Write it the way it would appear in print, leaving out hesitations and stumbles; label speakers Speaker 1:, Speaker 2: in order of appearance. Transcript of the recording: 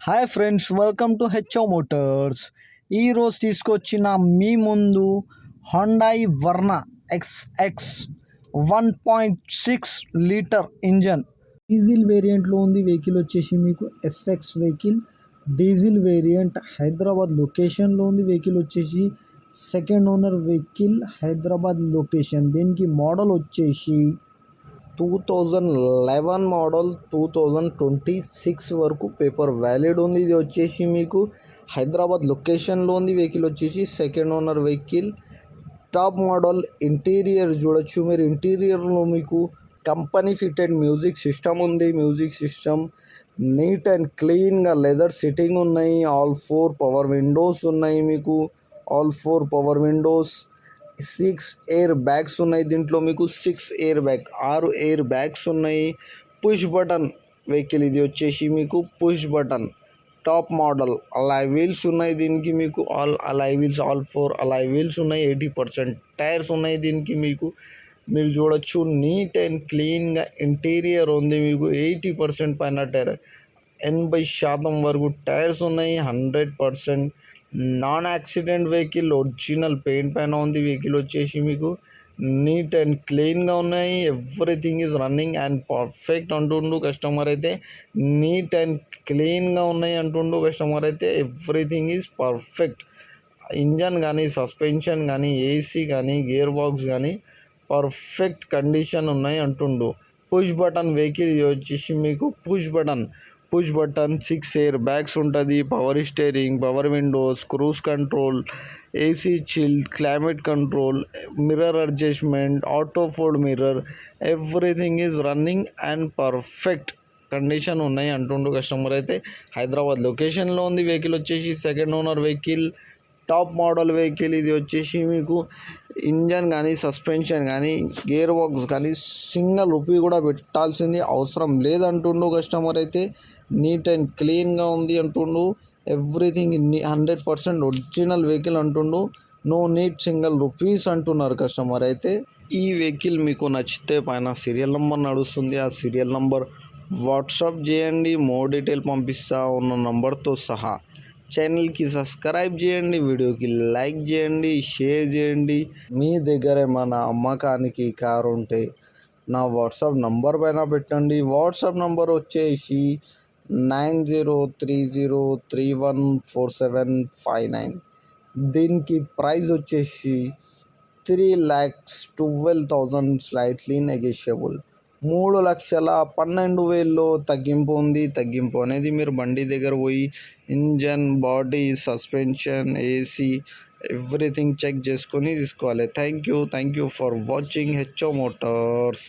Speaker 1: Hi friends, welcome to HO Motors. ఈరోజు తీసుకొచ్చిన మీ ముందు Hyundai Verna XX 1.6 litre engine diesel వేరియంట్లో ఉంది. వెహికల్ వచ్చేసి మీకు SX vehicle diesel variant Hyderabad లొకేషన్లో ఉంది. వెహికల్ వచ్చేసి second owner vehicle Hyderabad location. దీనికి మోడల్ వచ్చేసి 2011 మోడల్ 2026 వరకు పేపర్ వ్యాలిడ్ ఉంది. ఇది వచ్చేసి మీకు హైదరాబాద్ లొకేషన్లో ఉంది. వెహికల్ వచ్చేసి second owner vehicle. Top model. Interior చూడొచ్చు మీరు. ఇంటీరియర్లో మీకు కంపెనీ ఫిటెడ్ మ్యూజిక్ సిస్టమ్ ఉంది. మ్యూజిక్ సిస్టమ్ నీట్ అండ్ క్లీన్గా లెదర్ సిట్టింగ్ ఉన్నాయి. ఆల్ 4 పవర్ విండోస్ ఉన్నాయి. మీకు all 4 power Windows. 6 air bags ఉన్నాయి. దీంట్లో మీకు 6 ఎయిర్ బ్యాగ్స్ ఉన్నాయి. పుష్ బటన్ వెహికల్ ఇది వచ్చేసి మీకు push button. Top model. Alloy wheels ఉన్నాయి దీనికి మీకు. Alloy wheels, all 4 alloy wheels ఉన్నాయి. 80% టైర్స్ ఉన్నాయి దీనికి మీకు. మీరు చూడొచ్చు నీట్ అండ్ క్లీన్గా ఇంటీరియర్ ఉంది. మీకు 80% పైన టైర్, 80% వరకు టైర్స్ ఉన్నాయి. 100% non accident vehicle. Original paint పైన ఉంది. వెహికల్ వచ్చేసి మీకు నీట్ అండ్ క్లీన్గా ఉన్నాయి. Everything is running and perfect అంటుండు కస్టమర్ అయితే. నీట్ అండ్ క్లీన్గా ఉన్నాయి అంటుండు కస్టమర్ అయితే. Everything is perfect. ఇంజన్ కానీ, సస్పెన్షన్ కానీ, ఏసీ కానీ, గేర్ బాక్స్ కానీ పర్ఫెక్ట్ కండిషన్ ఉన్నాయి అంటుండు. పుష్ బటన్ వెహికల్ వచ్చేసి మీకు పుష్ బటన్. 6 ఎయిర్ బ్యాగ్స్ ఉంటుంది. Power steering, power Windows, cruise control, AC chill, climate control, mirror adjustment, auto fold mirror. Everything is running and perfect condition ఉన్నాయి అంటుండు customer అయితే. హైదరాబాద్ లొకేషన్లో ఉంది. వెహికల్ వచ్చేసి second owner vehicle. Top model vehicle ఇది వచ్చేసి మీకు. ఇంజన్ కానీ, సస్పెన్షన్ కానీ, గేర్ బాక్స్ కానీ సింగిల్ రూపీ కూడా పెట్టాల్సింది అవసరం లేదంటుండు కస్టమర్ అయితే. నీట్ అండ్ క్లీన్గా ఉంది అంటుండు. ఎవ్రీథింగ్ 100% ఒరిజినల్ వెహికల్ అంటుండు. నో నీడ్ సింగిల్ రూపీస్ అంటున్నారు కస్టమర్ అయితే. ఈ వెహికల్ మీకు నచ్చితే పైన సీరియల్ నెంబర్ నడుస్తుంది. ఆ సీరియల్ నెంబర్ వాట్సాప్ చేయండి. మోర్ డీటెయిల్ పంపిస్తా ఉన్న నంబర్తో సహా. ఛానల్కి సబ్స్క్రైబ్ చేయండి. వీడియోకి లైక్ చేయండి, షేర్ చేయండి. మీ దగ్గర ఏమైనా అమ్మకానికి కారు ఉంటే నా వాట్సాప్ నంబర్ పైన పెట్టండి. వాట్సాప్ నంబర్ వచ్చేసి 9030314759. దీనికి ప్రైస్ వచ్చేసి 3,12,000 స్లైట్లీ నెగోషియబుల్. 3,12,000లో తగ్గింపు ఉంది. తగ్గింపు అనేది మీరు బండి దగ్గర పోయి engine, body, suspension, AC everything check చేసుకొని తీసుకోవాలి. Thank you for watching HO Motors.